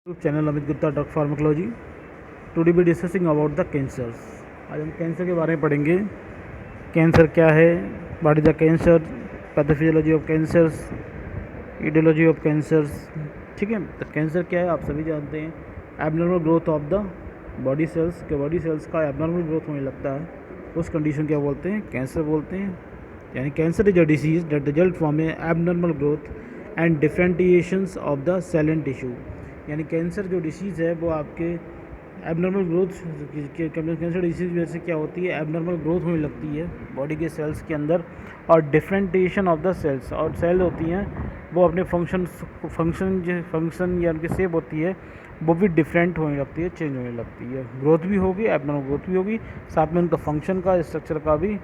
YouTube channel Amit Gupta doctor pharmacology. Today be discussing about the cancers. आज हम cancer के बारे में पढ़ेंगे। कैंसर क्या है, what is the cancer, pathophysiology of cancers, etiology of cancers. ठीक है, तो कैंसर क्या है आप सभी जानते हैं। Abnormal growth of the body cells के बॉडी सेल्स का एबनॉर्मल ग्रोथ होने लगता है, उस कंडीशन क्या बोलते हैं, कैंसर बोलते हैं। यानी cancer is a disease that result from a abnormal growth and differentiations of the cell and tissue. यानी कैंसर जो डिसीज़ है वो आपके एबनॉर्मल ग्रोथ कैंसर डिसीज़ की वजह से क्या होती है, एबनॉर्मल ग्रोथ होने लगती है बॉडी के सेल्स के अंदर, और डिफरेंटिएशन ऑफ द सेल्स, और सेल होती हैं वो अपने फंक्शन या उनकी शेप होती है वो भी डिफरेंट होने लगती है, चेंज होने लगती है। ग्रोथ भी होगी, एबनॉर्मल ग्रोथ भी होगी, साथ में उनका फंक्शन का स्ट्रक्चर का भी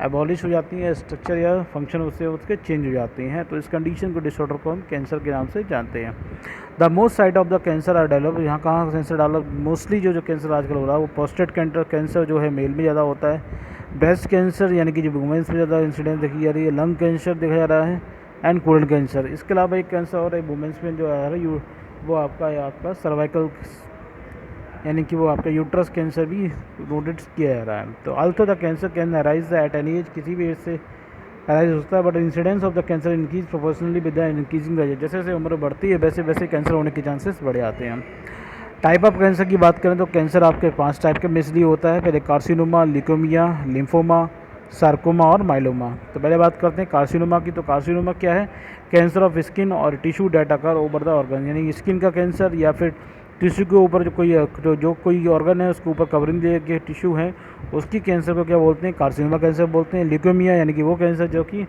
एबॉलिश हो जाती है, स्ट्रक्चर या फंक्शन उसके चेंज हो जाते हैं। तो इस कंडीशन को डिसऑर्डर को हम कैंसर के नाम से जानते हैं। The most site of the cancer are develop. यहाँ कहाँ कैंसर डेवलप, मोस्टली जो कैंसर आजकल हो रहा है वो प्रोस्टेट कैंसर जो है मेल में ज़्यादा होता है, ब्रेस्ट कैंसर यानी कि जो वुमेंस में ज़्यादा इंसिडेंस देखी जा रही है, लंग कैंसर देखा जा रहा है, एंड कोलन कैंसर। इसके अलावा एक कैंसर और है वुमेंस में जो आ रहा है वो आपका सर्वाइकल यानी कि वो आपका यूट्रस कैंसर भी नोटेड किया जा रहा है। तो also the cancer can arise at any age, किसी भी एज से अराइज होता है, but incidence of the cancer increase proportionally with the increasing age. जैसे जैसे उम्र बढ़ती है वैसे वैसे कैंसर होने के चांसेस बढ़ जाते हैं। टाइप ऑफ कैंसर की बात करें तो कैंसर आपके 5 टाइप के मेजली होता है। पहले कार्सिनोमा, ल्यूकेमिया, लिम्फोमा, सार्कोमा और माइलोमा। तो पहले बात करते हैं कार्सिनोमा की। तो कार्सिनोमा क्या है, कैंसर ऑफ स्किन और tissue that occur over the organ, यानी स्किन का कैंसर या फिर टिश्यू के ऊपर जो कोई ऑर्गन है उसके ऊपर कवरिंग के टिश्यू है उसकी कैंसर को क्या बोलते हैं, कार्सिनोमा कैंसर बोलते हैं। ल्यूकेमिया यानी कि वो कैंसर जो कि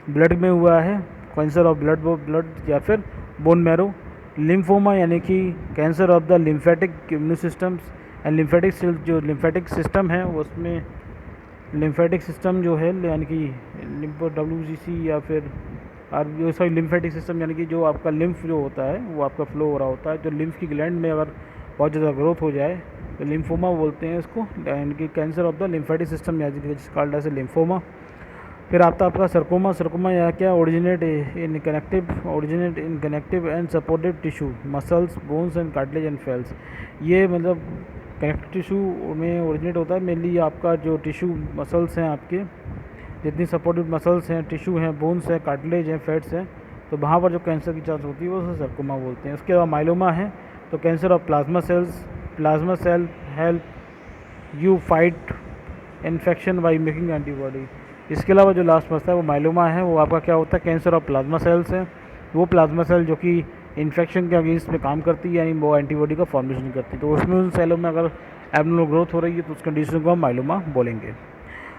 ब्लड में हुआ है, कैंसर ऑफ ब्लड या फिर बोन मैरो। लिम्फोमा यानी कि cancer of the lymphatic immune systems and lymphatic cells, जो लिम्फेटिक सिस्टम है उसमें लिम्फेटिक सिस्टम जो है यानी कि लिम्फो WBC या फिर सॉरी लिम्फेटिक सिस्टम यानी कि जो आपका लिम्फ जो होता है वो आपका फ्लो हो रहा होता है। जो लिम्फ की ग्लैंड में अगर बहुत ज़्यादा ग्रोथ हो जाए तो लिम्फोमा बोलते हैं इसको, यानी कि cancer of the lymphatic system called as lymphoma. फिर आता आपका सर्कोमा। सर्कोमा या क्या, originate in connective and supportive tissue, muscles, bones and cartilage and fails. ये मतलब कनेक्टिव टिश्यू में ओरिजिनेट होता है मेनली। आपका जो टिश्यू मसल्स हैं, आपके जितनी सपोर्टिव मसल्स हैं, टिश्यू हैं, बोन्स हैं, कार्टिलेज हैं, फैट्स हैं, तो वहाँ पर जो कैंसर की चांस होती है वो सर्कोमा बोलते हैं। उसके अलावा माइलोमा है, तो cancer of plasma cells, plasma cell help you fight infection by making antibody. इसके अलावा जो लास्ट बचता है वो माइलोमा है, वो आपका क्या होता है, कैंसर ऑफ प्लाज्मा सेल्स है। वो प्लाज्मा सेल जो कि इन्फेक्शन के अगेंस्ट में काम करती है, यानी वो एंटीबॉडी का फॉर्मेशन करती है। तो उसमें उन सेलों में अगर एबनॉर्मल ग्रोथ हो रही है तो उस कंडीशन को हम माइलोमा बोलेंगे।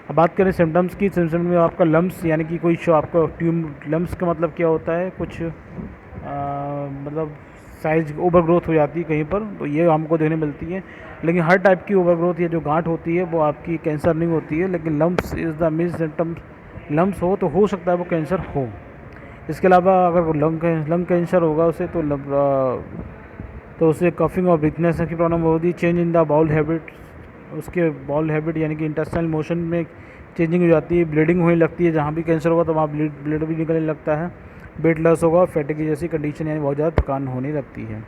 अब बात करें सिम्टम्स की। सिम्टम में आपका लम्स यानी कि कोई आपका लम्स का मतलब क्या होता है, कुछ मतलब साइज ओवर ग्रोथ हो जाती है कहीं पर, तो ये हमको देखने मिलती है। लेकिन हर टाइप की ओवर ग्रोथ या जो गांठ होती है वो आपकी कैंसर नहीं होती है, लेकिन lumps is the main symptom. Lumps हो तो हो सकता है वो कैंसर हो। इसके अलावा अगर लंग कैंसर होगा उसे तो उसे कफिंग और ब्रीथनेस की प्रॉब्लम होगी। Change in the bowel habit, उसके बाउल हैबिट यानी कि इंटेस्टाइनल मोशन में चेंजिंग हो जाती है। ब्लीडिंग होने लगती है, जहाँ भी कैंसर होगा तो वहाँ ब्लड भी निकलने लगता है। वेट लॉस होगा, फैटिग जैसी कंडीशन यानी बहुत ज़्यादा थकान होने लगती है।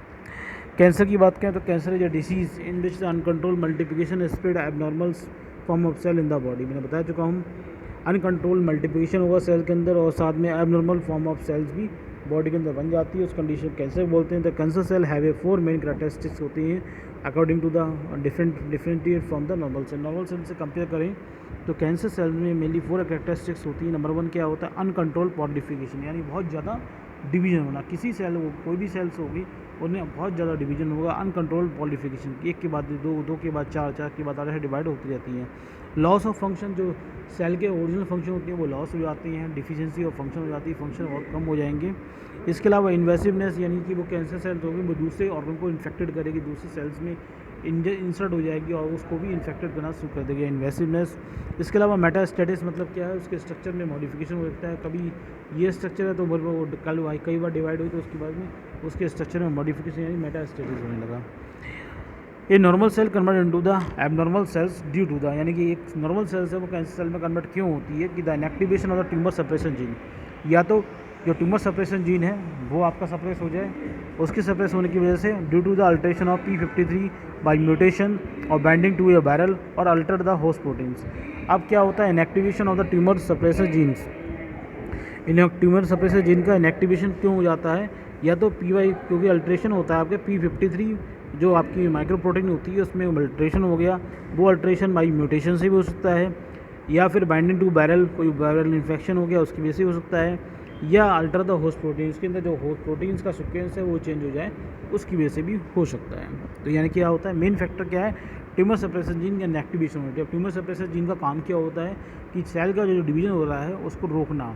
कैंसर की बात करें तो cancer is a disease in which the uncontrolled multiplication spread abnormal form of cell in the body. मैंने बता चुका हूँ, अनकंट्रोल मल्टीप्लिकेशन होगा सेल के अंदर और साथ में एबनॉर्मल फॉर्म ऑफ सेल्स भी बॉडी के अंदर बन जाती है, उस कंडीशन कैंसर बोलते हैं। The cancer cell have a 4 main characteristics होती हैं according to the differentiate from the normal cell. Normal cell से कंपेयर करें तो कैंसर सेल में मेनली 4 कैरेक्टरिस्टिक्स होती है। नंबर 1 क्या होता है, अनकंट्रोल पॉलिफिकेशन, यानी बहुत ज़्यादा डिवीजन होना। किसी सेल को कोई भी सेल्स होगी उनमें बहुत ज़्यादा डिवीजन होगा। अनकंट्रोल पॉलिफिकेशन, एक के बाद दो, दो के बाद चार, चार के बाद 8 डिवाइड होती रहती हैं। लॉस ऑफ फंक्शन, जो सेल के ओरिजिनल फंक्शन होती हैं वो लॉस हो जाती हैं। डिफिशिएंसी ऑफ फंक्शन हो जाती है, फंक्शन बहुत कम हो जाएंगे। इसके अलावा इन्वेसिवनेस, यानी कि वो कैंसर सेल्स होगी वो दूसरे ऑर्गन को इन्फेक्टेड करेगी, दूसरे सेल्स में इंसर्ट हो जाएगी और उसको भी इन्फेक्टेड करना शुरू कर देगी, इन्वेसिवनेस। इसके अलावा मेटास्टेटिस मतलब क्या है, उसके स्ट्रक्चर में मॉडिफिकेशन हो सकता है। कभी ये स्ट्रक्चर है तो वो कई बार डिवाइड हुई तो उसके बाद में उसके स्ट्रक्चर में मॉडिफिकेशन यानी मेटास्टेटिस होने लगा। ये normal cell convert into the abnormal cells due to the, यानी कि एक नॉर्मल सेल्स है वो कैंसर सेल में कन्वर्ट क्यों होती है कि the inactivation of the tumour suppression gene. या तो जो ट्यूमर सप्रेशन जीन है वो आपका सप्रेस हो जाए, उसके सप्रेस होने की वजह से due to the alteration of P53 by mutation और बाइंडिंग टू ए बैरल और अल्टर द होस्ट प्रोटीन्स। अब क्या होता है, inactivation of the tumour suppressor genes. Tumour suppressor gene का इनएक्टिवेशन क्यों हो जाता है, या तो PY क्योंकि अल्ट्रेशन होता है आपके P53 जो आपकी माइक्रो प्रोटीन होती है उसमें अल्ट्रेशन हो गया, वो अल्ट्रेशन बाई म्यूटेशन से भी हो सकता है, या फिर बाइंडिंग टू बैरल कोई बैरल इन्फेक्शन हो गया उसकी वजह से हो सकता है, या अल्टर द होस्ट प्रोटीन के अंदर जो होस्ट प्रोटीन्स का सीक्वेंस है वो चेंज हो जाए उसकी वजह से भी हो सकता है। तो यानी क्या होता है, मेन फैक्टर क्या है, ट्यूमर सप्रेसर जीन का इनएक्टिवेशन होती है। ट्यूमर सप्रेसर जीन का काम क्या होता है कि सेल का जो डिवीजन हो रहा है उसको रोकना।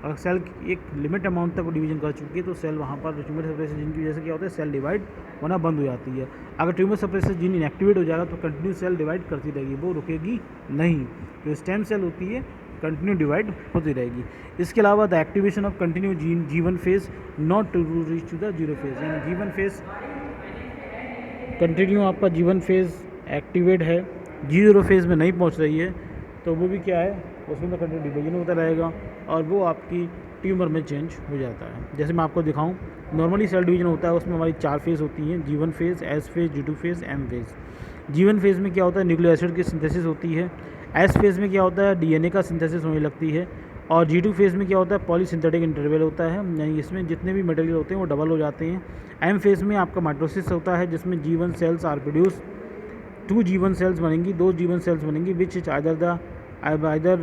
अगर सेल एक लिमिट अमाउंट तक डिवीजन कर चुकी है तो सेल वहाँ पर ट्यूमर सप्रेसर जीन की वजह से क्या होता है, सेल डिवाइड होना बंद हो जाती है। अगर ट्यूमर सप्रेसर जीन इनएक्टिवेट हो जाएगा तो कंटिन्यू सेल डिवाइड करती रहेगी, वो रुकेगी नहीं। जो स्टेम सेल होती है कंटिन्यू डिवाइड होती रहेगी। इसके अलावा the activation of continue gene G1 phase not to reach to the 0 phase, यानी G1 फेज कंटिन्यू आपका G1 फेज एक्टिवेट है, G0 फेज में नहीं पहुंच रही है तो वो भी क्या है, उसमें तो कंटिन्यू डिवीजन होता रहेगा और वो आपकी ट्यूमर में चेंज हो जाता है। जैसे मैं आपको दिखाऊं, नॉर्मली सेल डिवीजन होता है उसमें हमारी 4 फेज़ होती हैं, G1 phase, S phase, G2 phase, M phase. G1 phase में क्या होता है, न्यूक्लिक एसिड की सिंथेसिस होती है। S फेज़ में क्या होता है, DNA का सिंथेसिस होने लगती है। और G2 फेज़ में क्या होता है, पॉलीसिंथेटिक इंटरवल होता है, यानी इसमें जितने भी मटेरियल होते हैं वो डबल हो जाते हैं। M फेज़ में आपका माइटोसिस होता है जिसमें G1 sales are produce, 2 G1 sales बनेंगी, 2 G1 सेल्स बनेंगी विच इज आइदर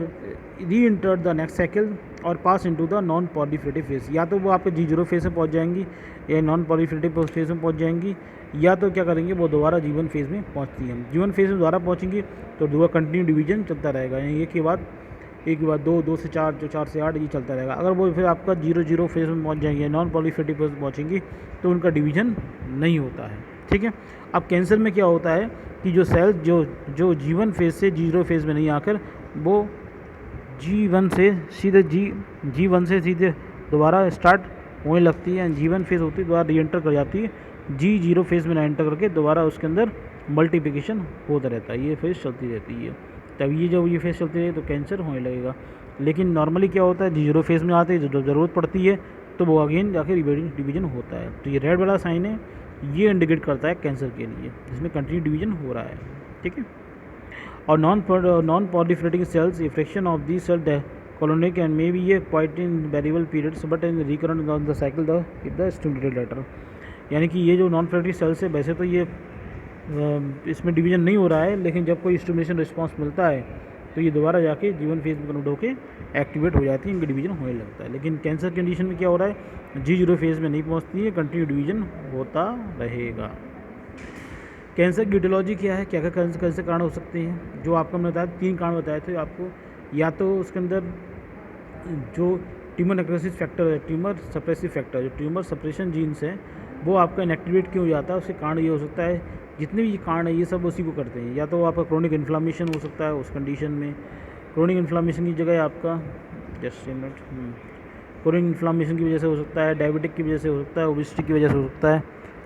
री इंटर द नेक्स्ट साइकिल और पास into the non proliferative phase. या तो वो आपके G0 फेज में पहुंच जाएंगी या नॉन प्रोलिफरेटिव फेज में पहुंच जाएंगी, या तो क्या करेंगे वो दोबारा G1 फेज में पहुंचती हैं। G1 फेज में दोबारा पहुंचेंगी तो दोबारा कंटिन्यू डिवीजन चलता रहेगा, यानी एक के बाद 2, 2 से 4, जो 4 से 8 ये चलता रहेगा। अगर वो फिर आपका 0 फेज में पहुंच जाएंगे, नॉन प्रोलिफरेटिव फेज में पहुंचेंगी तो उनका डिवीजन नहीं होता है। ठीक है। अब कैंसर में क्या होता है कि जो सेल जो G1 फेज से G0 फेज में नहीं आकर वो G1 से सीधे दोबारा स्टार्ट होने लगती है, G1 फेज होती है दोबारा री एंटर कर जाती है, G0 फेज में ना एंटर करके दोबारा उसके अंदर मल्टीप्लिकेशन होता रहता है, ये फेज चलती रहती है। तब ये फेज चलती रही तो कैंसर होने लगेगा। लेकिन नॉर्मली क्या होता है, G0 फेज में आते ही जब ज़रूरत पड़ती है तो वो अगेन जाके डिवीजन होता है। तो ये रेड वाला साइन है, ये इंडिकेट करता है कैंसर के लिए जिसमें कंटिन्यू डिवीजन हो रहा है। ठीक है। और non proliferating cells infection of the cell colonic and maybe a quite in variable periods but in recurrent on the cycle if the stimulated later। यानी कि ये जो नॉन प्रोलिफरेटिव सेल्स है वैसे तो ये इसमें डिवीजन नहीं हो रहा है, लेकिन जब कोई स्टिमुलेशन रिस्पांस मिलता है तो ये दोबारा जाके G1 फेज में कन्वर्ट होकर एक्टिवेट हो जाती है, इनका डिवीजन होने लगता है। लेकिन कैंसर कंडीशन में क्या हो रहा है, G0 फेज में नहीं पहुंचती है, कंटिन्यू डिवीजन होता रहेगा। कैंसर की ईटियोलॉजी क्या है, क्या क्या कैंसर कारण हो सकते हैं, जो आपको मैंने बताया 3 कारण बताए थे आपको। या तो उसके अंदर जो ट्यूमर नेक्रोसिस फैक्टर है, ट्यूमर सप्रेसिव फैक्टर, जो ट्यूमर सप्रेशन जीन्स है वो आपका इनएक्टिवेट क्यों हो जाता है, उसके कारण ये हो सकता है, जितने भी कारण है ये सब उसी को करते हैं। या तो आपका क्रोनिक इन्फ्लामेशन हो सकता है उस कंडीशन में, क्रोनिक इन्फ्लामेशन की जगह आपका क्रोनिक इन्फ्लामेशन की वजह से हो सकता है, डायबिटिक की वजह से हो सकता है, ओबेसिटी की वजह से हो सकता है,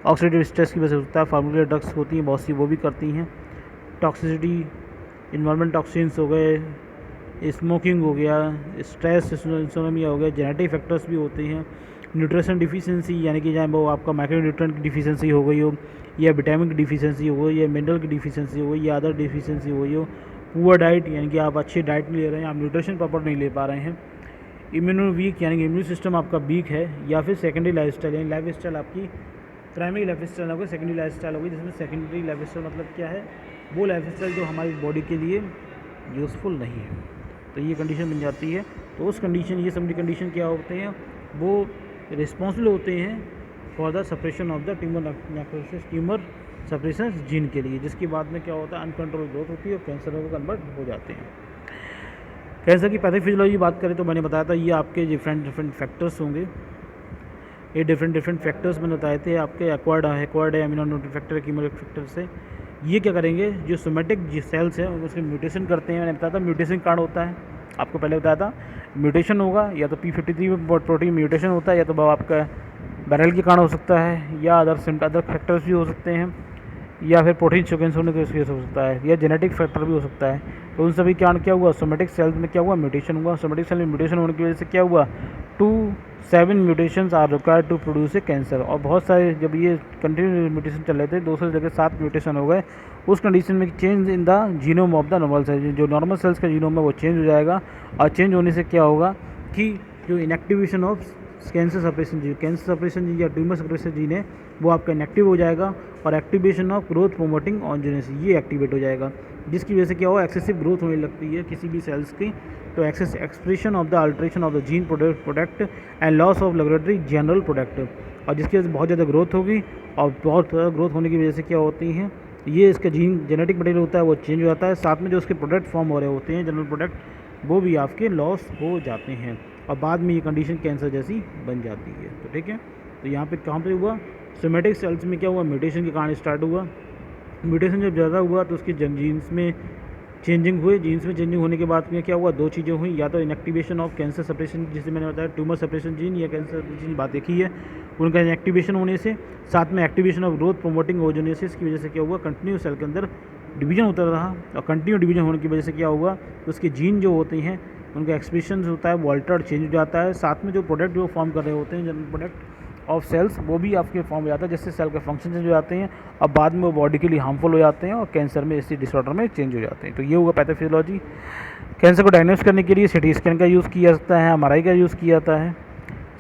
ऑक्सीडेटिव स्ट्रेस की वजह से हो सकता है, फार्मूला ड्रग्स होती हैं बहुत सी वो भी करती हैं, टॉक्सिसिटी, इन्वायरमेंट टॉक्सिन्स हो गए, स्मोकिंग हो गया, स्ट्रेस, इंसोम्निया हो गया, जेनेटिक फैक्टर्स भी होते हैं, न्यूट्रिशन डिफिशिएंसी यानी कि चाहे वो आपका माइक्रोन्यूट्रिएंट की डिफिशिएंसी हो गई हो, या विटामिन की डिफिशिएंसी हो गई, या मिनरल की डिफिशिएंसी हो गई, या अदर डिफिशिएंसी हो गई हो, पुअर डाइट यानी कि आप अच्छी डाइट नहीं ले रहे हैं, आप न्यूट्रिशन प्रॉपर नहीं ले पा रहे हैं, इम्यूनो वीक यानी कि इम्यून सिस्टम आपका वीक है, या फिर सेकेंडरी लाइफ स्टाइल यानी लाइफ स्टाइल आपकी प्राइमरी लाइफ स्टाइल होगी, सेकेंडरी लाइफ स्टाइल होगी, जिसमें सेकेंडरी लाइफ स्टाइल मतलब क्या है, वो लाइफ स्टाइल जो हमारी बॉडी के लिए यूज़फुल नहीं है, तो ये कंडीशन बन जाती है। तो उस कंडीशन, ये सभी कंडीशन क्या होते हैं, वो रिस्पॉन्सिबल होते हैं for the suppression of the tumour necrosis, tumour suppression gene के लिए, जिसके बाद में क्या होता है, अनकंट्रोल ग्रोथ होती है और कैंसर में कन्वर्ट हो जाते हैं। कैंसर की पैथोफिजियोलॉजी बात करें तो मैंने बताया था ये आपके डिफरेंट फैक्टर्स होंगे, ये डिफरेंट फैक्टर्स मैंने बताए थे आपके, एक्वायर्ड है, इम्यूनोन्यूट्रिएंट फैक्टर, कीमोलिक फैक्टर से। ये क्या करेंगे, जो सोमेटिक जो सेल्स हैं उसके म्यूटेशन करते हैं। मैंने बताया था म्यूटेशन कारण होता है, आपको पहले बताया था म्यूटेशन होगा, या तो P53 में प्रोटीन म्यूटेशन होता है, या तो आपका बैरल के कारण हो सकता है, या अदर फैक्टर्स भी हो सकते हैं, या फिर प्रोटीन सीक्वेंस होने की वजह से हो सकता है, या जेनेटिक फैक्टर भी हो सकता है। तो उन सभी कारण क्या हुआ, सोमेटिक सेल्स में क्या हुआ, म्यूटेशन हुआ। सोमेटिक सेल में म्यूटेशन होने की वजह से क्या हुआ, 2 7 mutations are required to produce a cancer. और बहुत सारे जब ये कंटिन्यू म्यूटेशन चल रहे थे 200 जगह 7 म्यूटेशन हो गए, उस कंडीशन में change in the genome of the normal sales, जो नॉर्मल सेल्स का जीनोम है वो चेंज हो जाएगा। और चेंज होने से क्या होगा कि जो inactivation of cancer suppression gene या ट्यूमर सप्रेशन जीन है वो आपका इनएक्टिव हो जाएगा, और एक्टिवेशन ऑफ ग्रोथ प्रोमोटिंग ऑन्जेनेसिस ये एक्टिवेट हो जाएगा, जिसकी वजह से क्या होगा एक्सेसिव ग्रोथ होने लगती है किसी भी सेल्स की। तो excess expression of the alteration of the gene product and loss of laboratory general product, और जिसकी वजह से बहुत ज़्यादा ग्रोथ होगी, और बहुत ज़्यादा ग्रोथ होने की वजह से क्या होती हैं ये इसका जीन जेनेटिक मटेरियल होता है वो चेंज हो जाता है, साथ में जो उसके प्रोडक्ट फॉर्म हो रहे होते हैं जनरल प्रोडक्ट वो भी आपके लॉस हो जाते हैं, और बाद में ये कंडीशन कैंसर जैसी बन जाती है। तो ठीक है, तो यहाँ पे कहाँ पे हुआ, सोमेटिक सेल्स में क्या हुआ, म्यूटेशन के कारण स्टार्ट हुआ। म्यूटेशन जब ज़्यादा हुआ तो उसके जीन्स में चेंजिंग हुए, जीन्स में चेंजिंग होने के बाद में क्या हुआ, दो चीज़ें हुई, या तो इनएक्टिवेशन ऑफ कैंसर सप्रेशन जिसे मैंने बताया ट्यूमर सप्रेशन जीन या कैंसर जीन बात देखी है, उनका इनएक्टिवेशन होने से, साथ में एक्टिवेशन ऑफ ग्रोथ प्रोमोटिंग ओजोनेसिस की वजह से क्या हुआ कंटिन्यू सेल के अंदर डिवीजन होता रहा, और कंटिन्यू डिवीजन होने की वजह से क्या हुआ तो उसके जीन जो होते हैं उनका एक्सप्रेशन होता है वो अल्टर्ड चेंज हो जाता है, साथ में जो प्रोडक्ट जो फॉर्म कर रहे होते हैं जनरल प्रोडक्ट ऑफ सेल्स वो भी आपके फॉर्म हो जाता है, जिससे सेल के फंक्शन चेंज हो जाते हैं, और बाद में वो बॉडी के लिए हार्मफुल हो जाते हैं और कैंसर में इसी डिसऑर्डर में चेंज हो जाते हैं। तो ये होगा पैथोफिजियोलॉजी। कैंसर को डायग्नोस करने के लिए सिटी स्कैन का यूज़ किया जाता है, एमआरआई का यूज़ किया जाता है,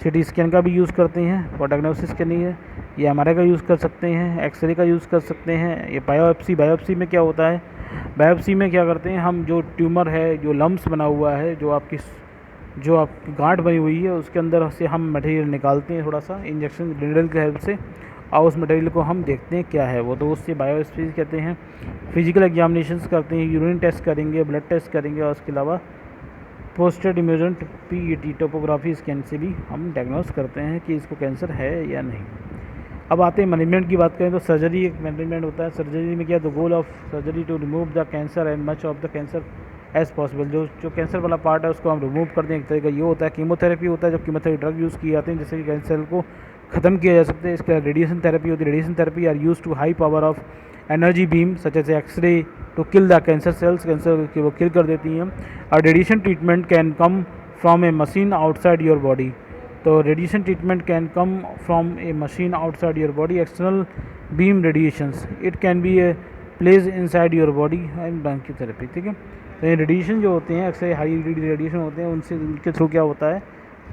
सिटी स्कैन का भी यूज़ करते हैं और डायग्नोसिस के लिए, ये एमआरआई का यूज़ कर सकते हैं, एक्सरे का यूज़ कर सकते हैं, ये बायोप्सी में क्या होता है, बायोप्सी में क्या करते हैं हम, जो ट्यूमर है जो लम्प्स बना हुआ है जो आपकी गांठ बनी हुई है उसके अंदर से हम मटेरियल निकालते हैं थोड़ा सा इंजेक्शन निडल की हेल्प से, और उस मटेरियल को हम देखते हैं क्या है वो, तो उससे बायोप्सी कहते हैं। फिजिकल एग्जामिनेशंस करते हैं, यूरिन टेस्ट करेंगे, ब्लड टेस्ट करेंगे, और उसके अलावा पोस्टेड इमेजेंट पीईटी टोपोग्राफी स्कैन से भी हम डायग्नोस करते हैं कि इसको कैंसर है या नहीं। अब आते हैं मैनेजमेंट की बात करें तो सर्जरी एक मैनेजमेंट होता है। सर्जरी में क्या, the goal of surgery to remove the cancer and much of the cancer as possible, जो कैंसर वाला पार्ट है उसको हम रिमूव कर दें। एक तरीका ये होता है, कीमोथेरेपी होता है, जब कीमोथेरेपी ड्रग यूज़ किए जाते हैं जिससे कि कैंसर को ख़त्म किया जा सकता है। इसके रेडिएशन थेरेपी होती है, radiation therapy are use to high power of energy beam such as x ray to kill the cancer cells, cancer की वो किल कर देती हैं। और radiation treatment can come from a machine outside your body, तो radiation treatment can come from a machine outside your body, external beam radiations, it can be a place inside your body and brachytherapy. ठीक है, तो ये radiation जो होते हैं x ray high radiation होते हैं, उनके थ्रू क्या होता है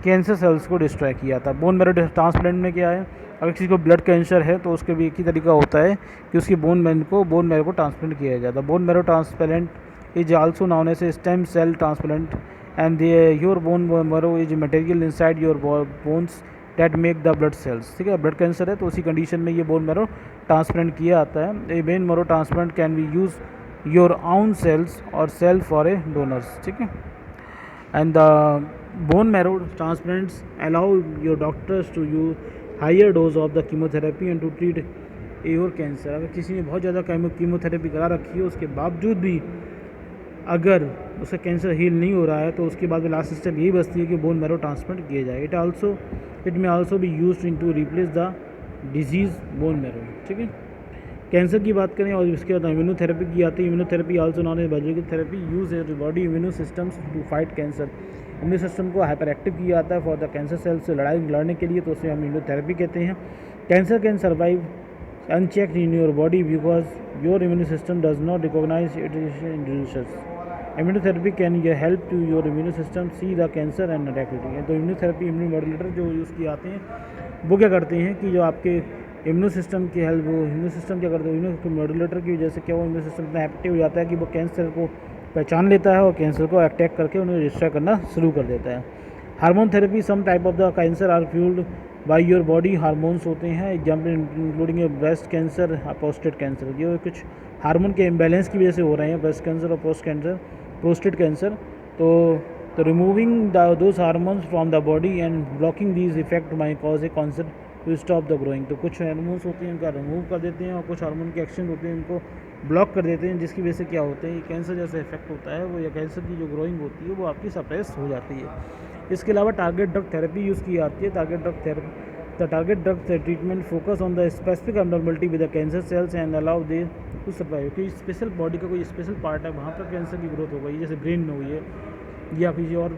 कैंसर सेल्स को डिस्ट्रॉय किया जाता है। बोन मैरो ट्रांसप्लांट में क्या है, अगर किसी को ब्लड कैंसर है तो उसके भी एक ही तरीका होता है कि उसकी बोन मैरो को ट्रांसप्लांट किया जाता है। Bone marrow transplant is also known as stem cell transplant and your bone marrow is material inside your bones that make the blood cells. ठीक है, ब्लड कैंसर है तो उसी कंडीशन में ये बोन मैरो ट्रांसप्लांट किया जाता है। A bone marrow transplant can be use your own cells और सेल फॉर ए डोनर्स। ठीक है, and the bone marrow transplants allow your doctors to use higher dose of the chemotherapy and to treat your cancer। अगर किसी ने बहुत ज़्यादा chemotherapy करा रखी है उसके बावजूद भी अगर उसका कैंसर हील नहीं हो रहा है तो उसके बाद में लास्ट स्टेप यही बचती है कि बोन मैरो ट्रांसप्लांट किया जाए। It may also be used in to replace the disease bone marrow. ठीक है, कैंसर की बात करें और इसके बाद इम्यूनोथेरेपी की आती है। Immunotherapy also known as biological therapy use as body immuno systems to fight cancer. Immune system को हाइपर एक्टिव किया जाता है फॉर द कैंसर सेल्स से लड़ने के लिए, तो उसे हम इम्यूनोथेरेपी कहते हैं। Cancer can survive unchecked in your body because your immune system does not recognize it induces. Immunotherapy can ये help to your immune system see the cancer and attack it. तो इम्यूनोथेरेपी इम्यून मॉड्यूलेटर जो use किए जाते हैं वो क्या करते हैं कि जो आपके इम्यून सिस्टम की हेल्प, वो इम्यून सिस्टम क्या करते हैं, इम्यून मॉड्यूलेटर की वजह से क्या वो इम्यून सिस्टम इतना एक्टिव हो जाता है कि वो कैंसर को पहचान लेता है और कैंसर को अटैक करके उन्हें डिस्ट्रॉय करना शुरू कर देता है। Hormone therapy some type of the cancer are fuelled by your body. Hormones होते हैं example including a breast cancer, prostate cancer, ये कुछ हार्मोन के इम्बैलेंस की वजह से हो रहे हैं ब्रेस्ट कैंसर और प्रोस्टेट कैंसर। तो removing those hormones from the body and blocking these effect may cause a cancer to stop the growing. तो कुछ हार्मोन्स होते हैं उनका रिमूव कर देते हैं और कुछ हार्मोन के एक्शन होते हैं उनको ब्लॉक कर देते हैं, जिसकी वजह से क्या होता है ये कैंसर जैसा इफेक्ट होता है वो, या कैंसर की जो ग्रोइंग होती है वो आपकी सप्रेस हो जाती है। इसके अलावा टारगेट ड्रग थेरेपी यूज़ की जाती है। Target drug treatment focus on the specific abnormality with the cancer cells and allow they to survive. कोई स्पेशल बॉडी का कोई स्पेशल पार्ट है वहाँ पर कैंसर की ग्रोथ हो गई, जैसे ब्रेन में हुई है या किसी और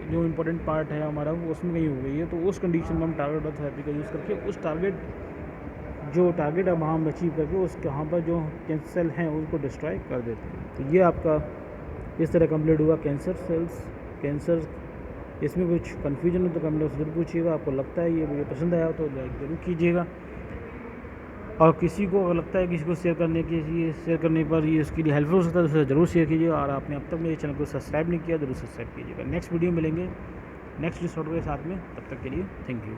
जो इम्पोर्टेंट पार्ट है हमारा वो उसमें कहीं हो गई है, तो उस कंडीशन में हम टारगेट थेरेपी का यूज़ करके उस टारगेट अब हम अचीव करके उस यहाँ पर जो कैंसर सेल हैं उसको डिस्ट्रॉय कर देते हैं। तो ये आपका इस तरह कंप्लीट हुआ कैंसर। इसमें कुछ कन्फ्यूजन हो तो कमेंट बॉक्स जरूर पूछिएगा। आपको लगता है ये वीडियो पसंद आया तो लाइक ज़रूर कीजिएगा, और किसी को अगर लगता है किसी को शेयर करने पर ये इसके लिए हेल्पफुल हो सकता है तो उसे ज़रूर शेयर कीजिएगा। और आपने अब तक मेरे चैनल को सब्सक्राइब नहीं किया ज़रूर सब्सक्राइब कीजिएगा। नेक्स्ट वीडियो मिलेंगे नेक्स्ट सॉफ्टवेयर के साथ में, तब तक के लिए थैंक यू।